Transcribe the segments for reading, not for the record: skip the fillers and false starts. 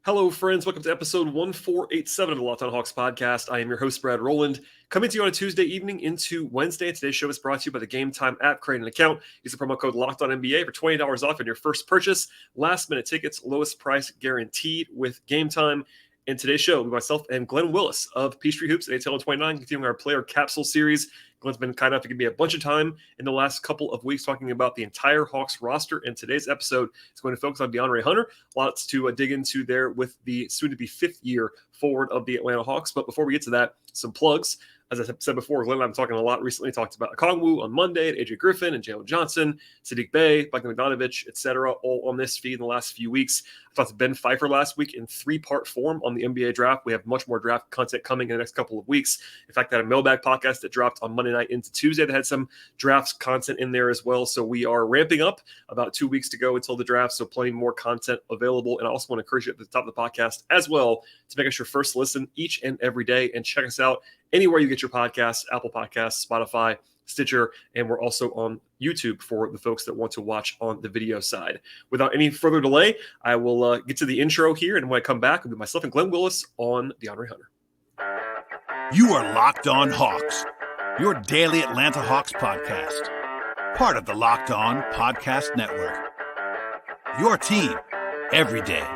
Hello, friends. Welcome to episode 1487 of the Locked On Hawks podcast. I am your host, Brad Rowland, coming to you on a Tuesday evening into Wednesday. Today's show is brought to you by the Gametime app. Create an account. Use the promo code LOCKEDONNBA for $20 off on your first purchase. Last-minute tickets, lowest price guaranteed with Gametime. In today's show, with myself and Glen Willis of Peachtree Hoops at ATL 29, continuing our player capsule series. Glen's been kind enough to give me a bunch of time in the last couple of weeks talking about the entire Hawks roster, and today's episode is going to focus on DeAndre Hunter. Lots to dig into there with the soon-to-be fifth-year forward of the Atlanta Hawks. But before we get to that, some plugs. As I said before, Glenn and I have been talking a lot recently. Talked about Okongwu on Monday, and AJ Griffin and Jalen Johnson, Sadiq Bey, Bogdanovic, etc., all on this feed in the last few weeks. I talked to Ben Pfeiffer last week in three-part form on the NBA draft. We have much more draft content coming in the next couple of weeks. In fact, I had a mailbag podcast that dropped on Monday night into Tuesday that had some drafts content in there as well. So we are ramping up, about 2 weeks to go until the draft. So plenty more content available. And I also want to encourage you at the top of the podcast as well to make us your first listen each and every day, and check us out anywhere you get your podcasts, Apple Podcasts, Spotify, Stitcher, and we're also on YouTube for the folks that want to watch on the video side. Without any further delay, I will get to the intro here, and when I come back, I'll be myself and Glen Willis on DeAndre Hunter. You are Locked On Hawks, your daily Atlanta Hawks podcast, part of the Locked On Podcast Network. Your team every day.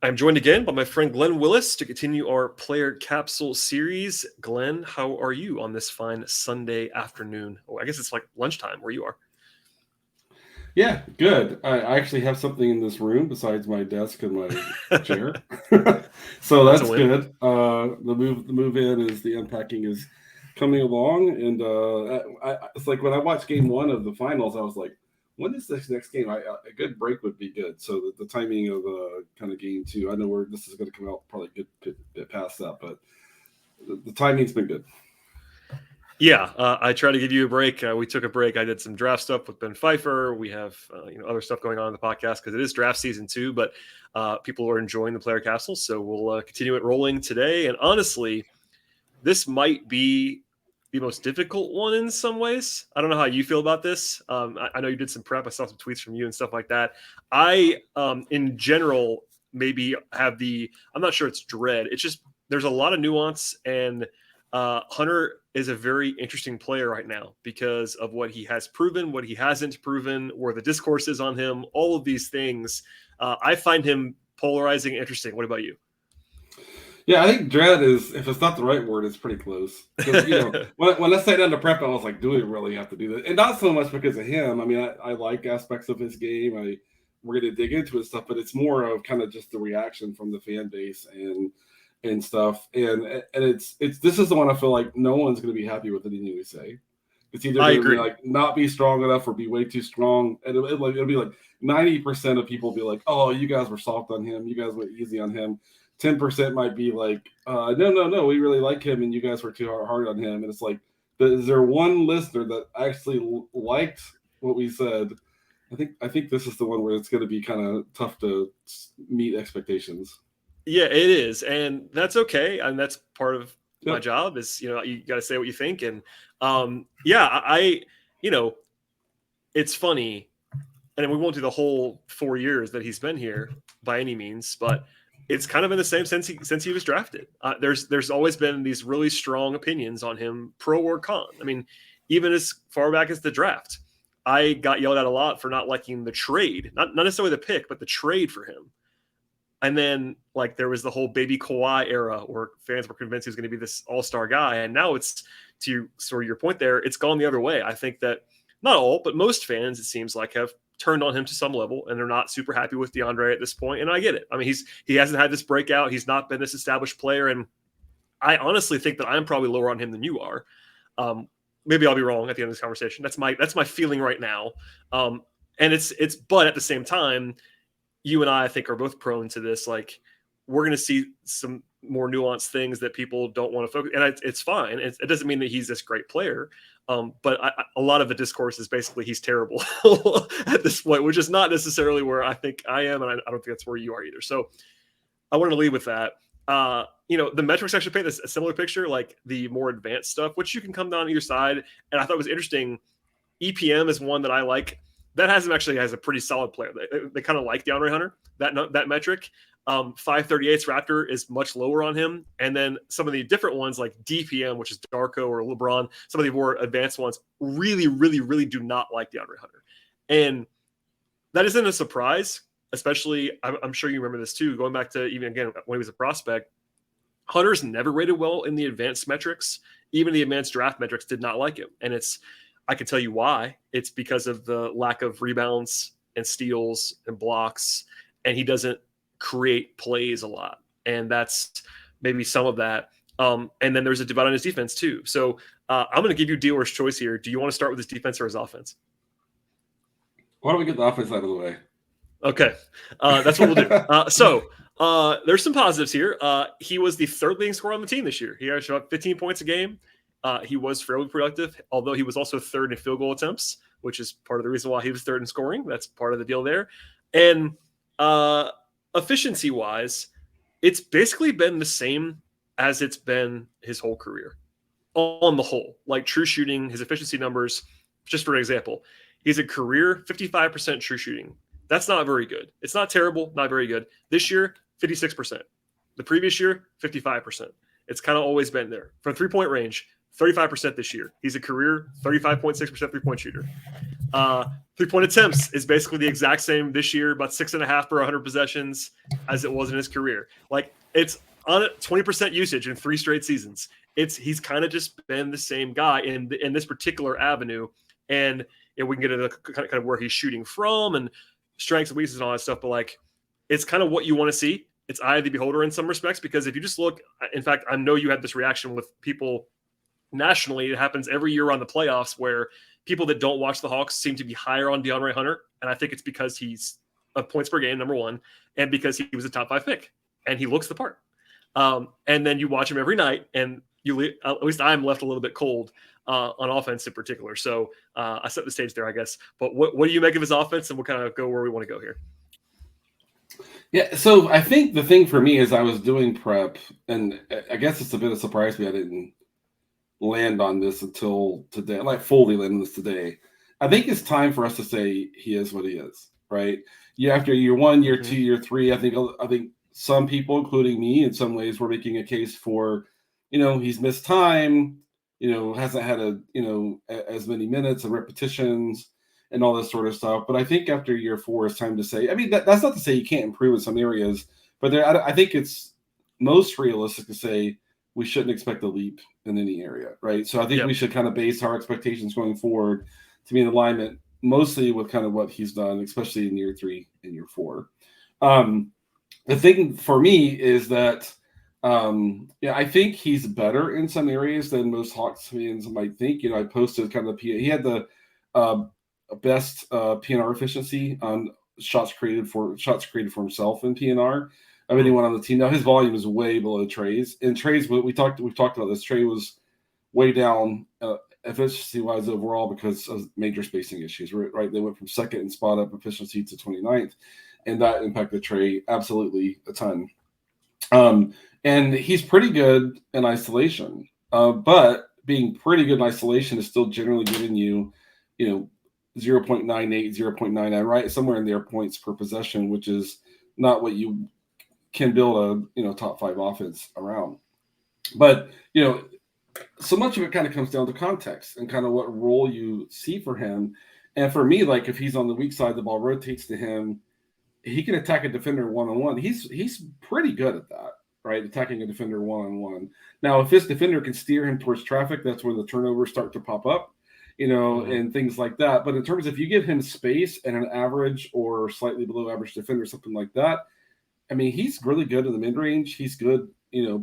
I'm joined again by my friend Glen Willis to continue our player capsule series. Glen, how are you on this fine Sunday afternoon? Oh, I guess it's like lunchtime where you are. Yeah, good. I actually have something in this room besides my desk and my chair. So that's good. The move in is the unpacking is coming along. And it's like when I watched game one of the finals, I was like, when is this next game? A good break would be good. So the timing of kind of game two, I know this is going to come out probably a good bit past that, but the timing's been good. Yeah, I tried to give you a break. We took a break. I did some draft stuff with Ben Pfeiffer. We have other stuff going on in the podcast because it is draft season too. But people are enjoying the player capsules, so we'll continue it rolling today. And honestly, this might be the most difficult one in some ways. I don't know how you feel about this. I know you did some prep. I saw some tweets from you and stuff like that. I, in general, maybe have I'm not sure it's dread. It's just there's a lot of nuance, and Hunter is a very interesting player right now because of what he has proven, what he hasn't proven, where the discourse is on him, all of these things. I find him polarizing and interesting. What about you? Yeah, I think dread is, if it's not the right word, it's pretty close. Because, when I sat down to prep, I was like, do we really have to do that? And not so much because of him. I mean, I like aspects of his game. We're going to dig into his stuff, but it's more of kind of just the reaction from the fan base and stuff. And it's this is the one I feel like no one's going to be happy with anything we say. It's either going to be like not be strong enough or be way too strong. And it'll be like 90% of people be like, oh, you guys were soft on him. You guys went easy on him. 10% might be like, no, we really like him, and you guys were too hard on him. And it's like, is there one listener that actually liked what we said? I think this is the one where it's going to be kind of tough to meet expectations. Yeah, it is, and that's okay. And that's part of my job. Is you got to say what you think, and it's funny, and we won't do the whole 4 years that he's been here by any means, but it's kind of in the same sense since he was drafted. There's always been these really strong opinions on him, pro or con. I mean, even as far back as the draft, I got yelled at a lot for not liking the trade, not necessarily the pick, but the trade for him. And then there was the whole baby Kawhi era where fans were convinced he was going to be this all-star guy. And now it's, to sort of your point there, it's gone the other way. I think that not all, but most fans, it seems like, have turned on him to some level, and they're not super happy with DeAndre at this point. And I get it. I mean, he hasn't had this breakout. He's not been this established player. And I honestly think that I'm probably lower on him than you are. Maybe I'll be wrong at the end of this conversation. That's my feeling right now. And but at the same time, you and I think are both prone to this. Like, we're going to see some more nuanced things that people don't want to focus. And it's fine. It doesn't mean that he's this great player. But a lot of the discourse is basically he's terrible at this point, which is not necessarily where I think I am. And I don't think that's where you are either. So I wanted to lead with that. The metrics actually paint a similar picture, like the more advanced stuff, which you can come down either side. And I thought was interesting. EPM is one that I like. That has him actually as a pretty solid player. They kind of like DeAndre Hunter, that metric. 538's Raptor is much lower on him. And then some of the different ones like DPM, which is Darko or LeBron, some of the more advanced ones really, really, really do not like DeAndre Hunter. And that isn't a surprise, especially I'm sure you remember this too, going back to even again when he was a prospect. Hunter's never rated well in the advanced metrics. Even the advanced draft metrics did not like him. And I can tell you why. It's because of the lack of rebounds and steals and blocks, and he doesn't create plays a lot. And that's maybe some of that. And then there's a divide on his defense too. So I'm going to give you dealer's choice here. Do you want to start with his defense or his offense? Why don't we get the offense out of the way? Okay. That's what we'll do. So there's some positives here. He was the third leading scorer on the team this year. He averaged about 15 points a game. He was fairly productive, although he was also third in field goal attempts, which is part of the reason why he was third in scoring. That's part of the deal there. And efficiency-wise, it's basically been the same as it's been his whole career on the whole. Like true shooting, his efficiency numbers, just for an example, he's a career 55% true shooting. That's not very good. It's not terrible, not very good. This year, 56%. The previous year, 55%. It's kind of always been there. From three-point range, 35% this year. He's a career 35.6% three-point shooter. Three-point attempts is basically the exact same this year, about 6.5 per 100 possessions as it was in his career. Like it's on 20% usage in 3 straight seasons. He's kind of just been the same guy in this particular avenue. And we can get into kind of where he's shooting from and strengths and weaknesses and all that stuff. But like, it's kind of what you want to see. It's eye of the beholder in some respects, because if you just look, in fact, I know you had this reaction with people nationally. It happens every year on the playoffs where people that don't watch the Hawks seem to be higher on DeAndre Hunter. And I think it's because he's points per game, number one, and because he was a top 5 pick and he looks the part. And then you watch him every night and at least I'm left a little bit cold on offense in particular. So I set the stage there, I guess. But what do you make of his offense, and we'll kind of go where we want to go here? Yeah, so I think the thing for me is I was doing prep, and I guess it's a bit of a surprise to me I didn't land on this until today, like fully land on this today. I think it's time for us to say he is what he is, right? After year 1, year 2, year 3, I think some people, including me, in some ways, were making a case for, he's missed time, hasn't had as many minutes and repetitions and all this sort of stuff. But I think after year 4, it's time to say, I mean, that's not to say you can't improve in some areas, but I think it's most realistic to say we shouldn't expect a leap in any area, right? So I think we should kind of base our expectations going forward to be in alignment mostly with kind of what he's done, especially in year 3 and year 4. The thing for me is that, I think he's better in some areas than most Hawks fans might think. I posted kind of he had the best PNR efficiency on shots created for himself in PNR of anyone on the team. Now his volume is way below Trey's, and Trey's we've talked about this. Trey was way down efficiency wise overall because of major spacing issues. Right, they went from second in spot up efficiency to 29th, and that impacted Trey absolutely a ton. And he's pretty good in isolation, but being pretty good in isolation is still generally giving you, 0.98, 0.99, right? Somewhere in there points per possession, which is not what you can build a, top 5 offense around. But, so much of it kind of comes down to context and kind of what role you see for him. And for me, like if he's on the weak side, the ball rotates to him, he can attack a defender one-on-one. He's pretty good at that, right? Attacking a defender one-on-one. Now, if this defender can steer him towards traffic, that's when the turnovers start to pop up, and things like that. But in terms of if you give him space and an average or slightly below average defender, something like that, I mean, he's really good in the mid-range. He's good,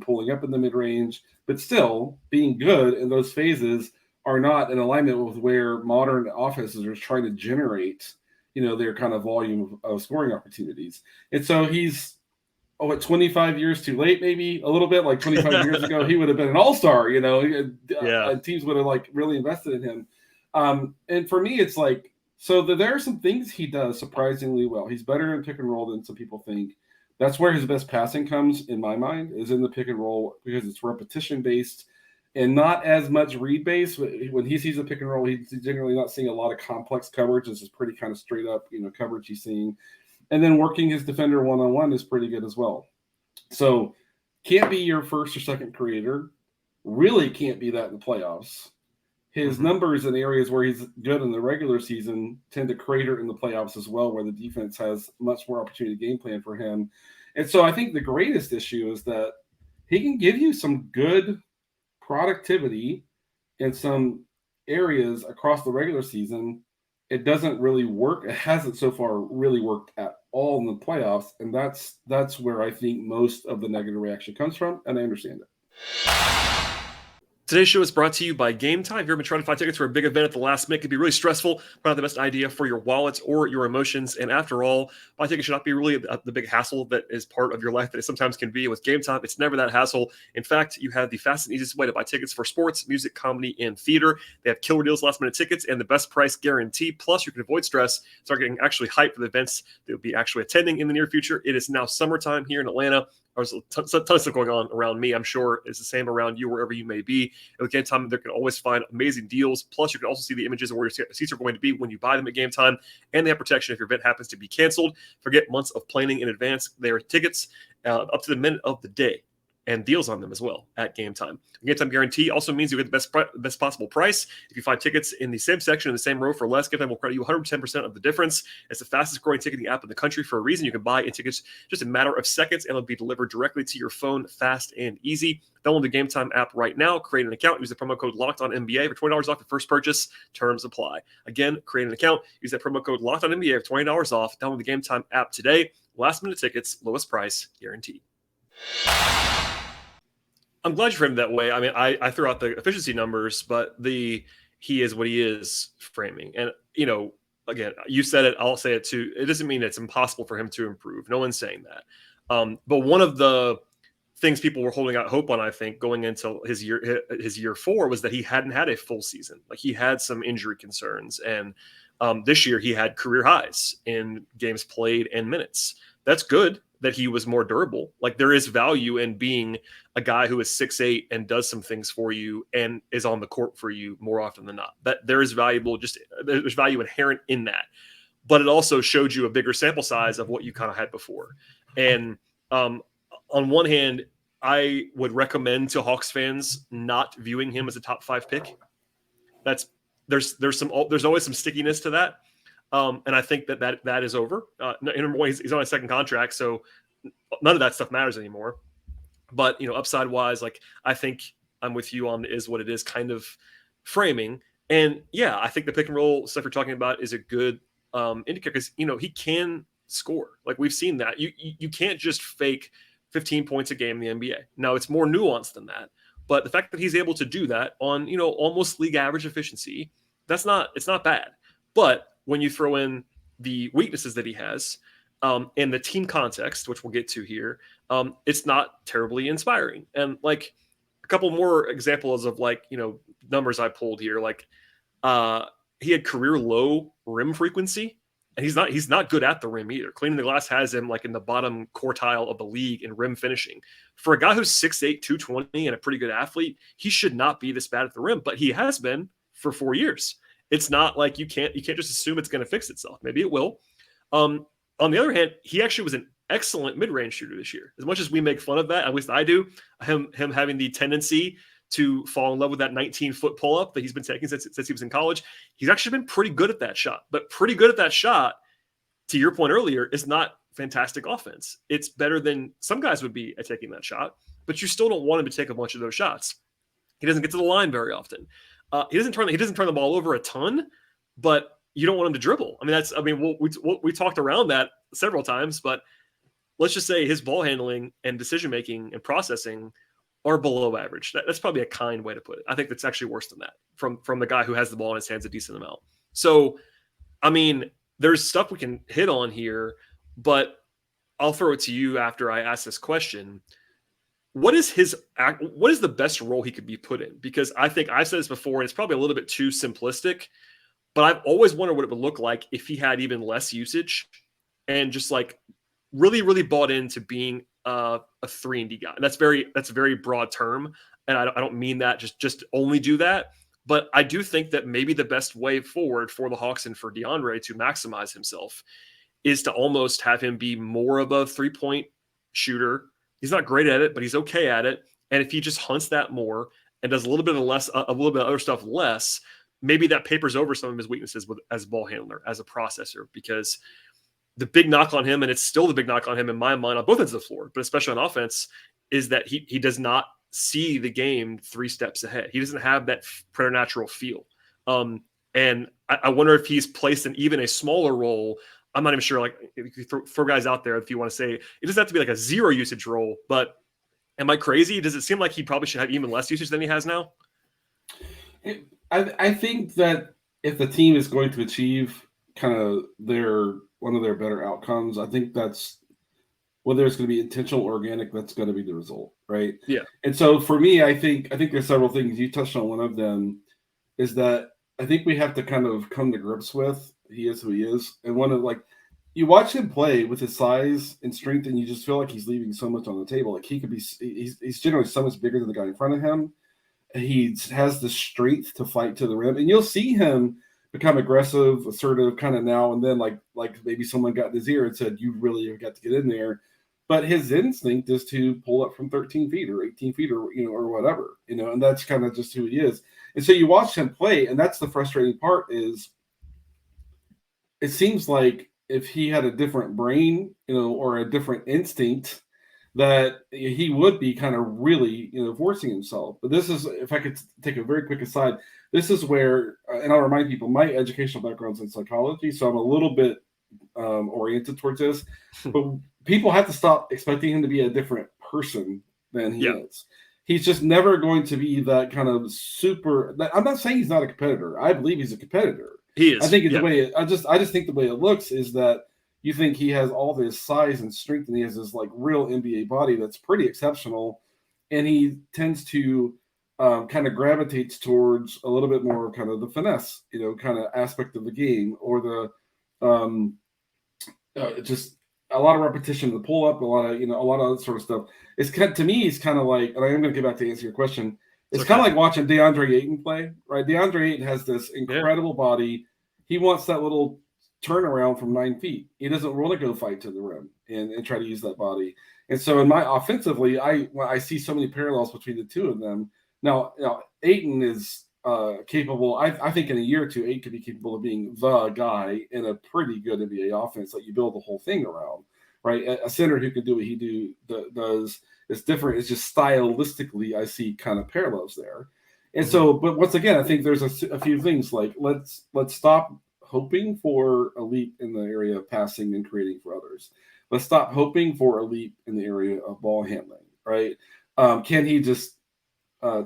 pulling up in the mid-range, but still being good in those phases are not in alignment with where modern offenses are trying to generate, their kind of volume of scoring opportunities. And so he's, 25 years too late, maybe a little bit, like 25 years ago, he would have been an all-star, and teams would have like really invested in him. And for me, it's like, so there are some things he does surprisingly well. He's better in pick and roll than some people think, That's where his best passing comes, in my mind, is in the pick and roll, because it's repetition based and not as much read based. When he sees a pick and roll, he's generally not seeing a lot of complex coverage. This is pretty kind of straight up, coverage he's seeing. And then working his defender one-on-one is pretty good as well. So can't be your first or second creator. Really can't be that in the playoffs. His numbers in areas where he's good in the regular season tend to crater in the playoffs as well, where the defense has much more opportunity to game plan for him. And so I think the greatest issue is that he can give you some good productivity in some areas across the regular season. It doesn't really work. It hasn't so far really worked at all in the playoffs. And that's where I think most of the negative reaction comes from. And I understand it. Today's show is brought to you by Gametime. If you've been trying to find tickets for a big event at the last minute, it can be really stressful, but not the best idea for your wallets or your emotions. And after all, buying tickets should not be really the big hassle that is part of your life that it sometimes can be. With Gametime, it's never that hassle. In fact, you have the fastest and easiest way to buy tickets for sports, music, comedy, and theater. They have killer deals, last minute tickets, and the best price guarantee. Plus, you can avoid stress, start getting actually hyped for the events that you'll be actually attending in the near future. It is now summertime here in Atlanta. There's a ton of stuff going on around me. I'm sure it's the same around you, wherever you may be. At Gametime, they can always find amazing deals. Plus, you can also see the images of where your seats are going to be when you buy them at Gametime, and they have protection if your event happens to be canceled. Forget months of planning in advance. There are tickets up to the minute of the day, and deals on them as well at Gametime. Gametime guarantee also means you get the best possible price. If you find tickets in the same section in the same row for less, Gametime will credit you 110% of the difference. It's the fastest growing ticketing app in the country for a reason. You can buy tickets just a matter of seconds, and it'll be delivered directly to your phone, fast and easy. Download the Gametime app right now. Create an account. Use the promo code LOCKEDONNBA for $20 off your first purchase. Terms apply. Again, create an account. Use that promo code LOCKEDONNBA for $20 off. Download the Gametime app today. Last minute tickets, lowest price guaranteed. I'm glad you framed it that way. I mean, I threw out the efficiency numbers, but he is what he is framing. And, again, you said it, I'll say it too. It doesn't mean it's impossible for him to improve. No one's saying that. But one of the things people were holding out hope on, I think, going into his year 4 was that he hadn't had a full season. Like, he had some injury concerns. And this year he had career highs in games played and minutes. That's good that he was more durable. Like, there is value in being a guy who is 6'8" and does some things for you and is on the court for you more often than not. That there's value inherent in that. But it also showed you a bigger sample size of what you kind of had before. And on one hand, I would recommend to Hawks fans not viewing him as a top 5 pick. There's always some stickiness to that. And I think that is over. Number one, he's on a second contract, so none of that stuff matters anymore. But, upside wise, like, I think I'm with you on the is what it is kind of framing. And yeah, I think the pick and roll stuff you're talking about is a good indicator, because, he can score. Like, we've seen that. You can't just fake 15 points a game in the NBA. Now, it's more nuanced than that. But the fact that he's able to do that on, almost league average efficiency, it's not bad. But when you throw in the weaknesses that he has in the team context, which we'll get to here, it's not terribly inspiring. And like a couple more examples of numbers I pulled here, like he had career low rim frequency, and he's not good at the rim either. Cleaning the glass has him like in the bottom quartile of the league in rim finishing. For a guy who's 6'8", 220 and a pretty good athlete, he should not be this bad at the rim, but he has been for 4 years. It's not like you can't just assume it's going to fix itself. Maybe it will. On the other hand, he actually was an excellent mid-range shooter this year. As much as we make fun of that, at least I do, him having the tendency to fall in love with that 19-foot pull-up that he's been taking since he was in college. He's actually been pretty good at that shot. But pretty good at that shot, to your point earlier, is not fantastic offense. It's better than some guys would be at taking that shot, but you still don't want him to take a bunch of those shots. He doesn't get to the line very often. He doesn't turn the ball over a ton, but you don't want him to dribble. We talked around that several times, but let's just say his ball handling and decision making and processing are below average. That's probably a kind way to put it. I think that's actually worse than that from the guy who has the ball in his hands a decent amount. So, there's stuff we can hit on here, but I'll throw it to you after I ask this question. What is the best role he could be put in? Because I think I've said this before, and it's probably a little bit too simplistic, but I've always wondered what it would look like if he had even less usage and just like really, really bought into being a 3-and-D guy. And that's a very broad term. And I don't mean that just only do that. But I do think that maybe the best way forward for the Hawks and for DeAndre to maximize himself is to almost have him be more of a 3-point shooter. He's not great at it, but he's okay at it. And if he just hunts that more and does a little bit of other stuff less, maybe that papers over some of his weaknesses as a ball handler, as a processor, because the big knock on him, and it's still the big knock on him in my mind on both ends of the floor, but especially on offense, is that he does not see the game 3 steps ahead. He doesn't have that preternatural feel. And I wonder if he's placed in even a smaller role. I'm not even sure, like, if you throw guys out there, if you want to say, it doesn't have to be like a 0 usage role, but am I crazy? Does it seem like he probably should have even less usage than he has now? I think that if the team is going to achieve kind of one of their better outcomes, I think that's, whether it's going to be intentional or organic, that's going to be the result, right? Yeah. And so for me, I think there's several things. You touched on one of them, is that I think we have to kind of come to grips with he is who he is. And one of, like, you watch him play with his size and strength, and you just feel like he's leaving so much on the table. Like, he's generally so much bigger than the guy in front of him. He has the strength to fight to the rim, and you'll see him become aggressive, assertive, kind of now and then, like maybe someone got in his ear and said, "You really have got to get in there." But his instinct is to pull up from 13 feet or 18 feet or whatever, and that's kind of just who he is. And so you watch him play, and that's the frustrating part, is it seems like if he had a different brain, or a different instinct, that he would be kind of really, forcing himself. But this is, if I could take a very quick aside, this is where, and I'll remind people, my educational background's in psychology, so I'm a little bit oriented towards this. But people have to stop expecting him to be a different person than he is. He's just never going to be that kind of super. I'm not saying he's not a competitor. I believe he's a competitor. He is. I think the way I just think the way it looks is that you think he has all this size and strength, and he has this like real NBA body that's pretty exceptional, and he tends to kind of gravitates towards a little bit more kind of the finesse, kind of aspect of the game, or the just a lot of repetition, the pull up, a lot of that sort of stuff. It's to me, it's kind of like, and I am going to get back to answer your question. It's kind of like watching DeAndre Ayton play, right? DeAndre Ayton has this incredible body. He wants that little turnaround from 9 feet. He doesn't want to go fight to the rim and try to use that body. And so in my offensively, I see so many parallels between the two of them. Now Ayton is capable. I think in a year or two, Ayton could be capable of being the guy in a pretty good NBA offense that you build the whole thing around, right? A center who can do what he does is different. It's just stylistically, I see kind of parallels there. And so, but once again, I think there's a few things, like let's stop hoping for a leap in the area of passing and creating for others. Let's stop hoping for a leap in the area of ball handling, right? Can he just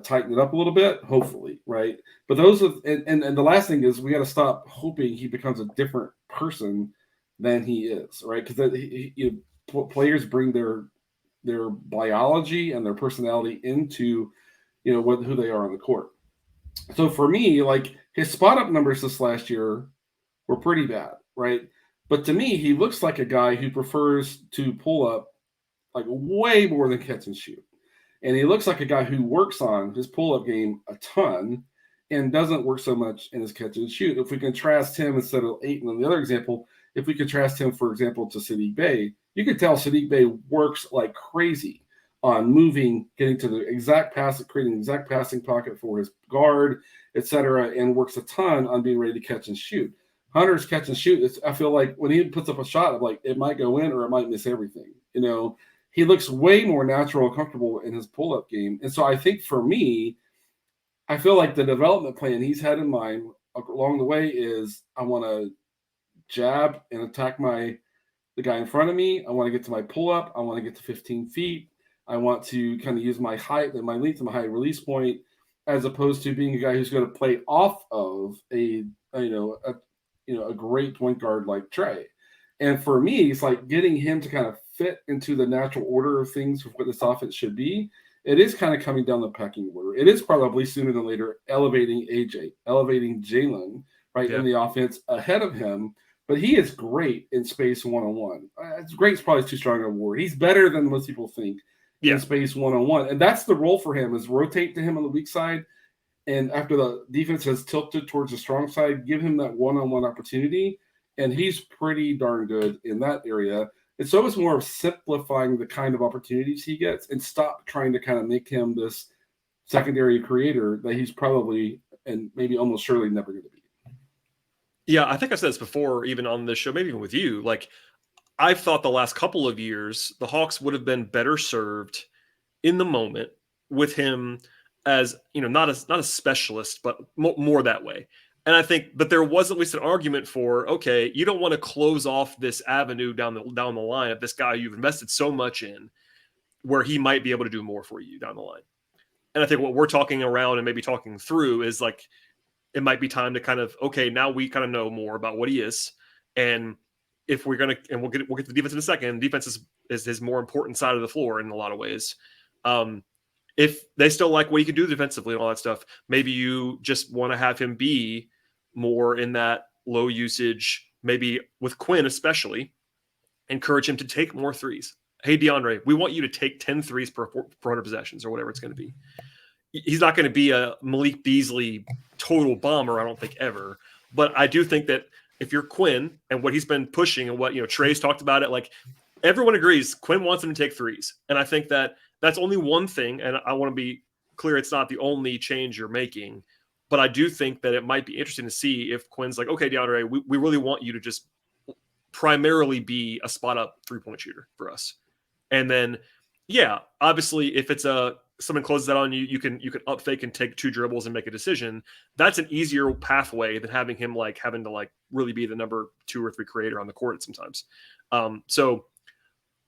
tighten it up a little bit? Hopefully, right? But those are, and the last thing is, we got to stop hoping he becomes a different person than he is, right? Because players bring their biology and their personality into who they are on the court. So for me, like, his spot up numbers this last year were pretty bad, right? But to me, he looks like a guy who prefers to pull up like way more than catch and shoot. And he looks like a guy who works on his pull-up game a ton and doesn't work so much in his catch and shoot. If we contrast him, instead of Ayton on the other example, if we contrast him, for example, to Saddiq Bey, you could tell Saddiq Bey works like crazy on moving, getting to the exact pass, creating the exact passing pocket for his guard, etc., and works a ton on being ready to catch and shoot. Hunter's catch and shoot, I feel like when he puts up a shot, I'm like, it might go in or it might miss everything. He looks way more natural and comfortable in his pull-up game. And so I think for me, I feel like the development plan he's had in mind along the way is, I want to jab and attack the guy in front of me. I want to get to my pull-up. I want to get to 15 feet. I want to kind of use my height and my length and my high release point, as opposed to being a guy who's going to play off of a great point guard like Trey. And for me, it's like getting him to kind of fit into the natural order of things of what this offense should be. It is kind of coming down the pecking order. It is probably sooner than later elevating AJ, elevating Jalen, right, in the offense ahead of him. but he is great in space one-on-one. It's great is probably too strong a word. He's better than most people think in space one-on-one. And that's the role for him, is rotate to him on the weak side. And after the defense has tilted towards the strong side, give him that one-on-one opportunity. And he's pretty darn good in that area. It's always more of simplifying the kind of opportunities he gets and stop trying to kind of make him this secondary creator that he's probably and maybe almost surely never going to be. Yeah, I think I said this before, even on this show, maybe even with you. Like, I've thought the last couple of years, the Hawks would have been better served in the moment with him as, not a specialist, but more that way. And I think, but there was at least an argument for, okay, you don't want to close off this avenue down the line of this guy you've invested so much in, where he might be able to do more for you down the line. And I think what we're talking around and maybe talking through is like, it might be time to kind of, okay, now we kind of know more about what he is. And if we're going to, and we'll get to the defense in a second, defense is his more important side of the floor in a lot of ways. If they still like what he can do defensively and all that stuff, maybe you just want to have him be more in that low usage, maybe with Quinn especially, encourage him to take more threes. Hey, DeAndre, we want you to take 10 threes per 400 possessions or whatever it's going to be. He's not going to be a Malik Beasley total bomber, I don't think, ever. But I do think that if you're Quinn and what he's been pushing and what, Trey's talked about it, like everyone agrees Quinn wants him to take threes. And I think that that's only one thing. And I want to be clear, it's not the only change you're making. But I do think that it might be interesting to see if Quinn's like, okay, DeAndre, we really want you to just primarily be a spot-up three-point shooter for us. And then, yeah, obviously, if it's someone closes that on you, you can up fake and take 2 dribbles and make a decision. That's an easier pathway than having him having to really be the number 2 or 3 creator on the court sometimes. So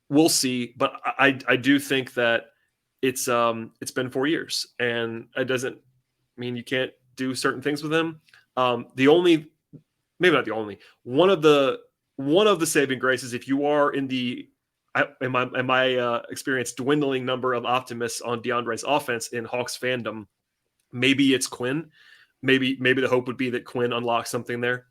we'll see, but I do think that it's been 4 years, and it doesn't mean you can't do certain things with him. Maybe not the only one of the saving graces, if you are in my experience, dwindling number of optimists on DeAndre's offense in Hawks fandom, maybe it's Quinn. Maybe the hope would be that Quinn unlocks something there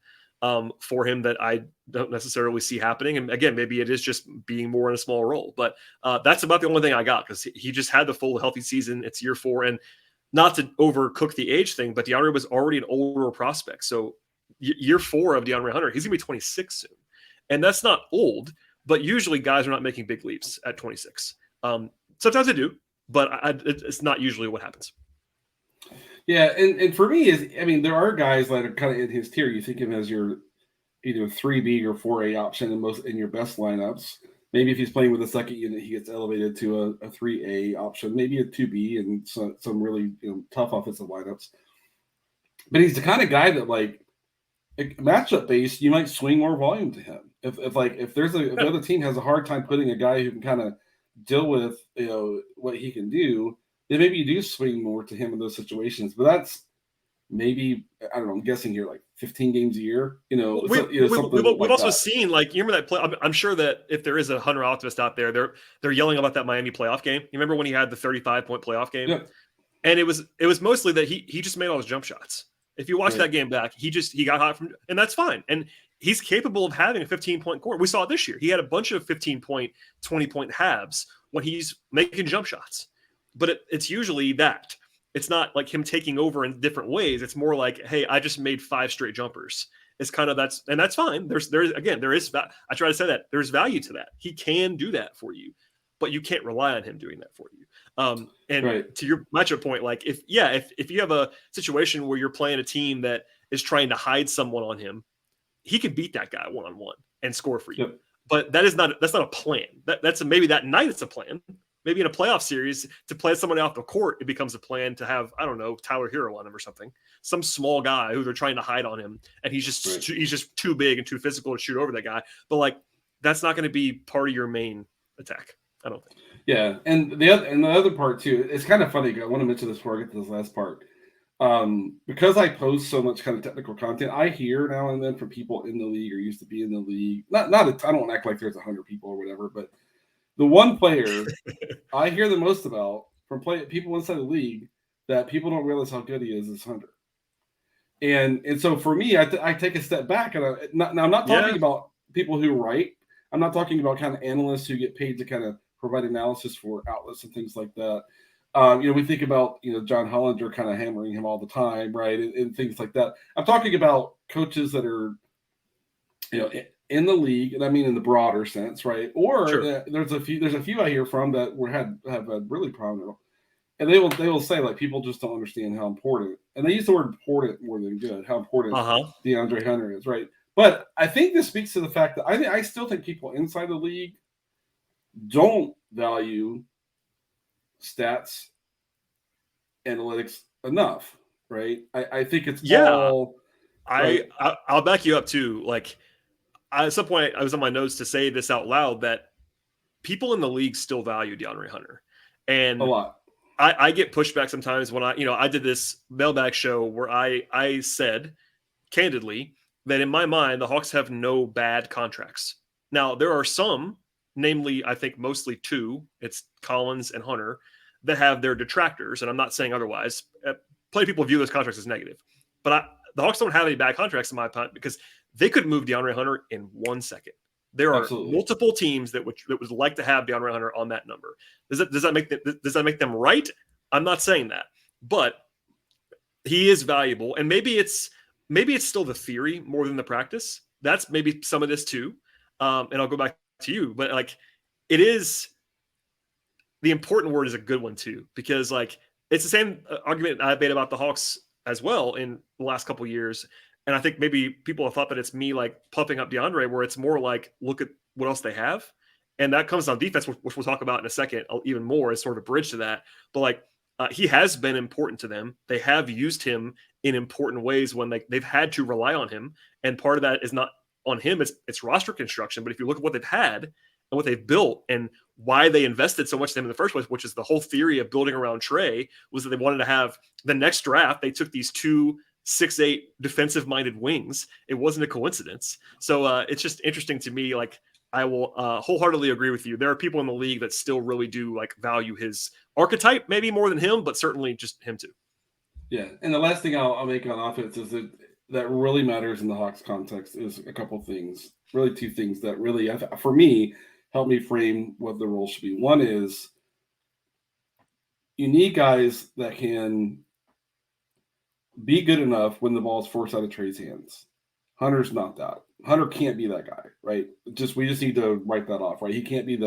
for him that I don't necessarily see happening. And again, maybe it is just being more in a small role. But that's about the only thing I got, because he just had the full healthy season. It's year 4, and not to overcook the age thing, but DeAndre was already an older prospect. So year 4 of DeAndre Hunter, he's gonna be 26 soon, and that's not old. But usually guys are not making big leaps at 26. Sometimes they do, but it's not usually what happens. Yeah, and for me, there are guys that are kind of in his tier. You think of him as your either 3B or 4A option in your best lineups. Maybe if he's playing with a second unit, he gets elevated to a 3A option, maybe a 2B and some really tough offensive lineups. But he's the kind of guy that matchup based, you might swing more volume to him. If the other team has a hard time putting a guy who can kind of deal with what he can do, then maybe you do swing more to him in those situations. But that's maybe, I don't know, I'm guessing here 15 games a year. We've also seen you remember that play. I'm sure that if there is a Hunter optimist out there, they're yelling about that Miami playoff game. You remember when he had the 35-point playoff game? Yeah. And it was mostly that he just made all his jump shots. If you watch that game back, he got hot and that's fine. And he's capable of having a 15-point quarter. We saw it this year. He had a bunch of 15-point, 20-point halves when he's making jump shots. But it's usually that. It's not like him taking over in different ways. It's more like, hey, I just made 5 straight jumpers. It's kind of that's fine. There is I try to say that there's value to that. He can do that for you, but you can't rely on him doing that for you. To your matchup point, if you have a situation where you're playing a team that is trying to hide someone on him, he could beat that guy one-on-one and score for you. Yep. But that's not a plan. That's maybe that night it's a plan. Maybe in a playoff series to play someone off the court, it becomes a plan to have, I don't know, Tyler Hero on him or something, some small guy who they're trying to hide on him, and he's just too big and too physical to shoot over that guy. But that's not going to be part of your main attack, I don't think. Yeah, and the other part too, it's kind of funny. I want to mention this before I get to this last part. Because I post so much kind of technical content, I hear now and then from people in the league or used to be in the league. I don't want to act like there's 100 people or whatever, but the one player I hear the most about from people inside the league that people don't realize how good he is Hunter. And so for me, I take a step back, and I'm not talking about people who write. I'm not talking about kind of analysts who get paid to kind of provide analysis for outlets and things like that. We think about, John Hollander kind of hammering him all the time, right? And things like that. I'm talking about coaches that are, in the league, and I mean in the broader sense, right? Or Sure. there's a few I hear from that have a really prominent, and they will say, like, people just don't understand how important, and they use the word important more than good, how important DeAndre Hunter is, right? But I think this speaks to the fact that I still think people inside the league don't value stats, analytics enough, right? I think it's all. Right? I'll back you up too. Like, at some point, I was on my notes to say this out loud, that people in the league still value DeAndre Hunter, and a lot. I get pushback sometimes when I did this mailbag show where I said candidly that in my mind the Hawks have no bad contracts. Now there are some, namely I think mostly two, it's Collins and Hunter, that have their detractors, and I'm not saying otherwise. Plenty of people view those contracts as negative, but the Hawks don't have any bad contracts in my opinion, because they could move DeAndre Hunter in 1 second. There are multiple teams that would like to have DeAndre Hunter on that number. Does that make them right? I'm not saying that, but he is valuable, and maybe it's still the theory more than the practice. That's maybe some of this too. And I'll go back to you, but like, it is, the important word is a good one too, because like it's the same argument I've made about the Hawks as well in the last couple of years. And I think maybe people have thought that it's me like pumping up DeAndre, where it's more like, look at what else they have. And that comes on defense, which we'll talk about in a second, even more as sort of a bridge to that. But like, he has been important to them. They have used him in important ways when they've had to rely on him. And part of that is not on him, it's roster construction. But if you look at what they've had and what they've built and why they invested so much in him in the first place, which is the whole theory of building around Trey, was that they wanted to have the next draft. They took these 2 6'8" defensive-minded wings. It wasn't a coincidence. So it's just interesting to me. Like, I will wholeheartedly agree with you. There are people in the league that still really do like value his archetype, maybe more than him, but certainly just him too. Yeah, and the last thing I'll make on offense is that really matters in the Hawks context is a couple things, really 2 things that really, for me, help me frame what the role should be. One is you need guys that can be good enough when the ball is forced out of Trey's hands. Hunter's not that. Hunter can't be that guy, right? We just need to write that off, right? He can't be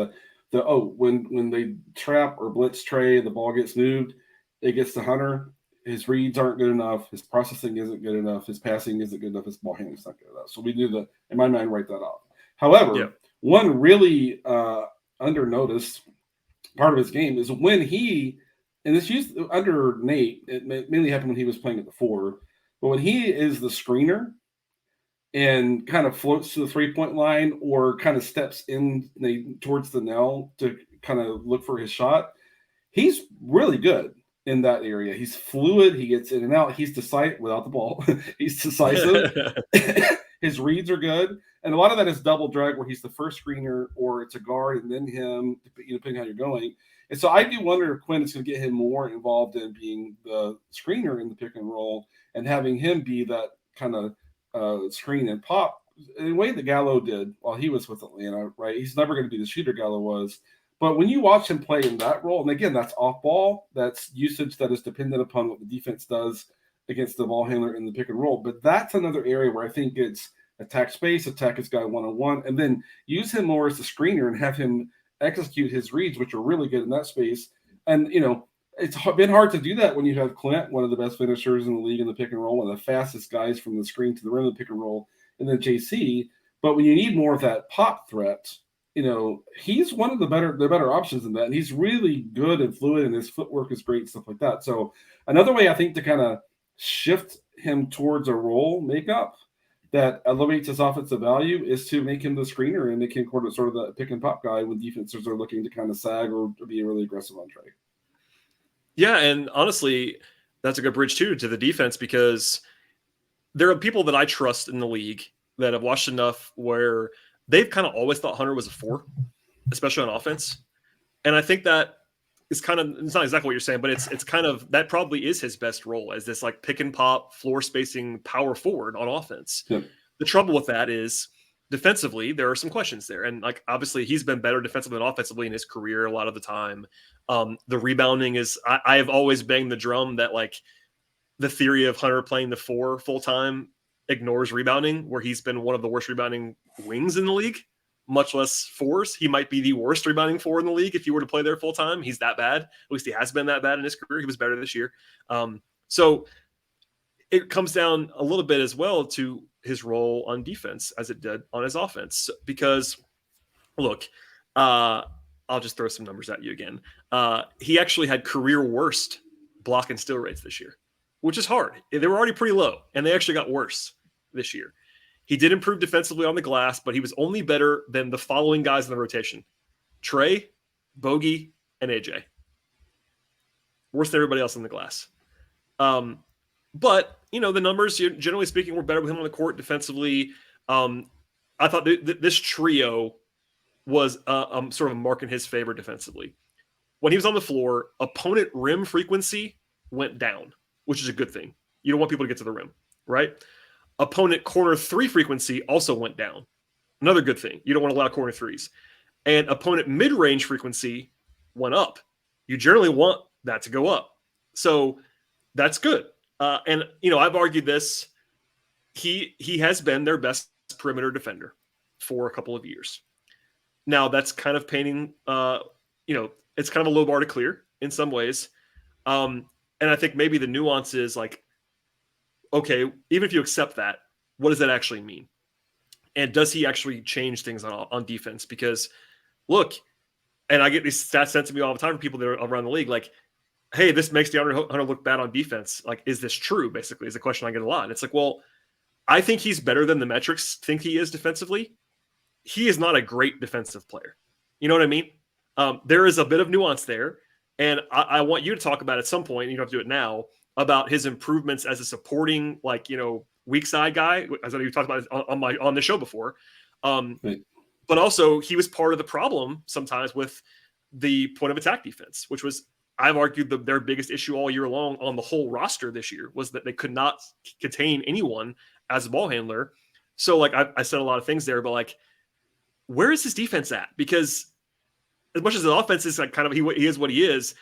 when they trap or blitz Trey, the ball gets moved, it gets to Hunter. His reads aren't good enough. His processing isn't good enough. His passing isn't good enough. His ball handling is not good enough. So we need to, in my mind, write that off. However, one really under-noticed part of his game is when he, and this used under Nate, it mainly happened when he was playing at the 4, but when he is the screener and kind of floats to the 3-point line or kind of steps in towards the nail to kind of look for his shot, he's really good in that area. He's fluid. He gets in and out. He's decisive without the ball. He's decisive. His reads are good. And a lot of that is double drag where he's the first screener or it's a guard and then him, depending how you're going. And so I do wonder if Quinn is going to get him more involved in being the screener in the pick and roll and having him be that kind of screen and pop in a way that Gallo did while he was with Atlanta, right? He's never going to be the shooter Gallo was. But when you watch him play in that role, and again, that's off ball, that's usage that is dependent upon what the defense does against the ball handler in the pick and roll. But that's another area where I think it's attack space, attack his guy one-on-one, and then use him more as the screener and have him execute his reads, which are really good in that space. And, it's been hard to do that when you have Clint, one of the best finishers in the league in the pick and roll, one of the fastest guys from the screen to the rim of the pick and roll, and then JC. But when you need more of that pop threat, he's one of the better options in that. And he's really good and fluid, and his footwork is great, stuff like that. So another way I think to kind of shift him towards a role makeup that elevates his offensive value is to make him the screener and make him sort of the pick and pop guy when defenses are looking to kind of sag or be really aggressive on Trey. Yeah, and honestly, that's a good bridge too to the defense, because there are people that I trust in the league that have watched enough where they've kind of always thought Hunter was a 4, especially on offense. And I think that is kind of, it's not exactly what you're saying, but it's kind of, that probably is his best role as this like pick and pop floor spacing power forward on offense. Yep. The trouble with that is defensively, there are some questions there. And like, obviously he's been better defensively than offensively in his career a lot of the time. The rebounding is, I have always banged the drum that like the theory of Hunter playing the 4 full time ignores rebounding, where he's been one of the worst rebounding wings in the league, much less 4s. He might be the worst rebounding 4 in the league if you were to play there full time. He's that bad. At least he has been that bad in his career. He was better this year. So it comes down a little bit as well to his role on defense as it did on his offense. Because look, I'll just throw some numbers at you again. He actually had career worst block and steal rates this year, which is hard. They were already pretty low, and they actually got worse this year. He did improve defensively on the glass, but he was only better than the following guys in the rotation: Trey, Bogey, and AJ. Worse than everybody else on the glass. But, you know, the numbers, generally speaking, were better with him on the court defensively. I thought this trio was sort of a mark in his favor defensively. When he was on the floor, opponent rim frequency went down, which is a good thing. You don't want people to get to the rim, right? Opponent corner 3 frequency also went down. Another good thing. You don't want to allow corner 3s. And opponent mid-range frequency went up. You generally want that to go up. So that's good. And, you know, I've argued this. He has been their best perimeter defender for a couple of years. Now, that's kind of painting, it's kind of a low bar to clear in some ways. And I think maybe the nuance is like, okay, even if you accept that, what does that actually mean? And does he actually change things on defense? Because look, and I get these stats sent to me all the time from people that are around the league, like, hey, this makes DeAndre Hunter look bad on defense. Like, is this true, basically, is the question I get a lot. And it's like, well, I think he's better than the metrics think he is defensively. He is not a great defensive player. You know what I mean? There is a bit of nuance there. And I want you to talk about at some point, you don't have to do it now, about his improvements as a supporting, like, you know, weak side guy, as I know you talked about on the show before. Right. But also he was part of the problem sometimes with the point of attack defense, which was, I've argued their biggest issue all year long on the whole roster this year was that they could not contain anyone as a ball handler. So like I said a lot of things there, but like, where is his defense at? Because as much as the offense is like kind of, he is what he is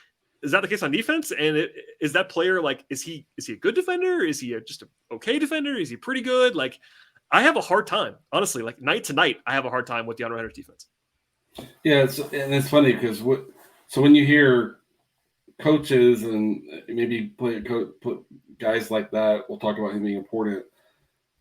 that the case on defense? And is that player like, is he a good defender? Is he just an okay defender? Is he pretty good? Like, I have a hard time, honestly, like night to night, I have a hard time with DeAndre Hunter's defense. Yeah, it's funny because so when you hear coaches and maybe guys like that, we'll talk about him being important.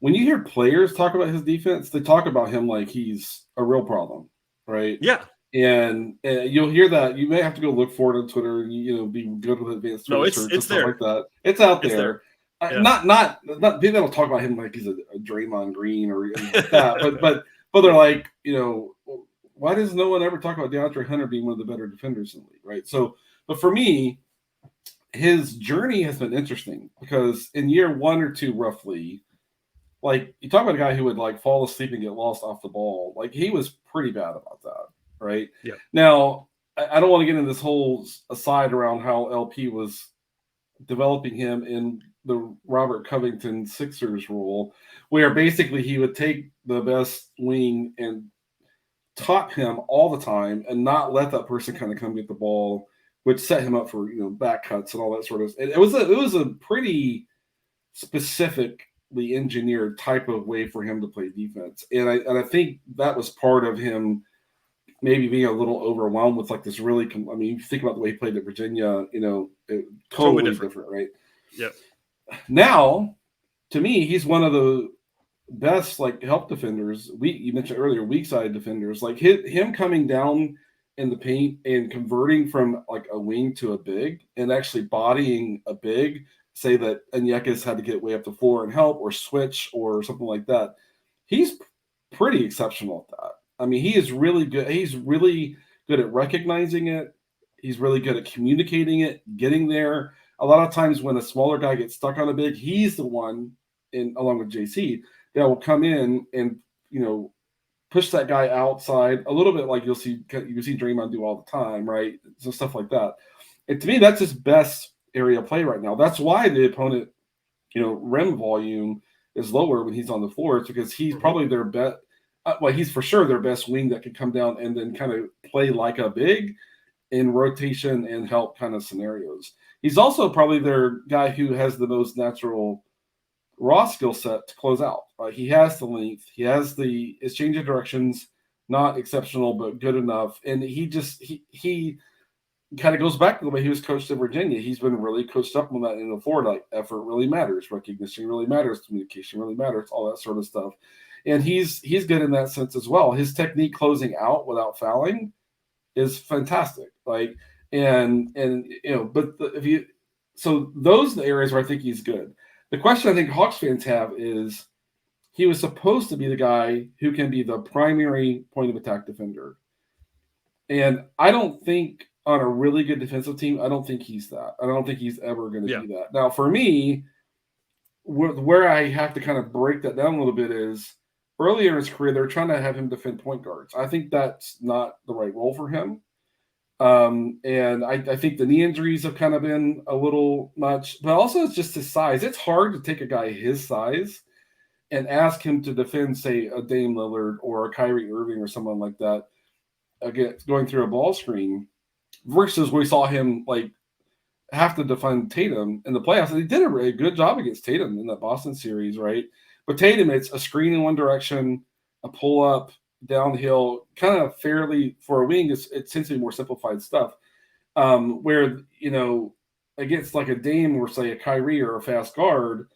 When you hear players talk about his defense, they talk about him like he's a real problem, right? Yeah. And you'll hear that. You may have to go look for it on Twitter and be good with advanced Twitter search and stuff like that. It's out there. Yeah. Not people don't talk about him like he's a Draymond Green or anything like that. but they're like, why does no one ever talk about DeAndre Hunter being one of the better defenders in the league, right? So, but for me, his journey has been interesting because in year 1 or 2, roughly, like you talk about a guy who would like fall asleep and get lost off the ball. Like he was pretty bad about that, right? Yeah. Now, I don't want to get into this whole aside around how LP was developing him in the Robert Covington Sixers rule, where basically he would take the best wing and top him all the time and not let that person kind of come get the ball, which set him up for back cuts and all that sort of. It was a pretty specifically engineered type of way for him to play defense, and I think that was part of him maybe being a little overwhelmed with like this really. I mean, you think about the way he played at Virginia, totally different, right? Yeah. Now, to me, he's one of the best like help defenders. You mentioned earlier weak side defenders. Like him coming down in the paint and converting from like a wing to a big and actually bodying a big. Say that Onyeka's had to get way up the floor and help or switch or something like that. He's pretty exceptional at that. I mean, he is really good. He's really good at recognizing it. He's really good at communicating it, getting there. A lot of times when a smaller guy gets stuck on a big, he's the one, along with JC, that will come in and, push that guy outside a little bit like you see Draymond do all the time, right? So stuff like that. And to me, that's his best area of play right now. That's why the opponent, rim volume is lower when he's on the floor. It's because he's probably their best. Well, he's for sure their best wing that can come down and then kind of play like a big in rotation and help kind of scenarios. He's also probably their guy who has the most natural raw skill set to close out. He has the length. He has his change of directions, not exceptional, but good enough. And he kind of goes back to the way he was coached in Virginia. He's been really coached up on that in the forward. Like, effort really matters, recognition really matters, communication really matters, all that sort of stuff. And he's good in that sense as well. His technique closing out without fouling is fantastic. But so those are the areas where I think he's good. The question I think Hawks fans have is, he was supposed to be the guy who can be the primary point of attack defender. And I don't think on a really good defensive team, I don't think he's that. I don't think he's ever going to be that. Now, for me, where I have to kind of break that down a little bit is, earlier in his career, they're trying to have him defend point guards. I think that's not the right role for him. And I think the knee injuries have kind of been a little much, but also it's just his size. It's hard to take a guy his size and ask him to defend, say, a Dame Lillard or a Kyrie Irving or someone like that, again, going through a ball screen, versus we saw him have to defend Tatum in the playoffs. And he did a really good job against Tatum in that Boston series, right? But Tatum, it's a screen in one direction, a pull up, downhill, kind of fairly for a wing. It tends to be more simplified stuff. Where against a Dame or say a Kyrie or a fast guard,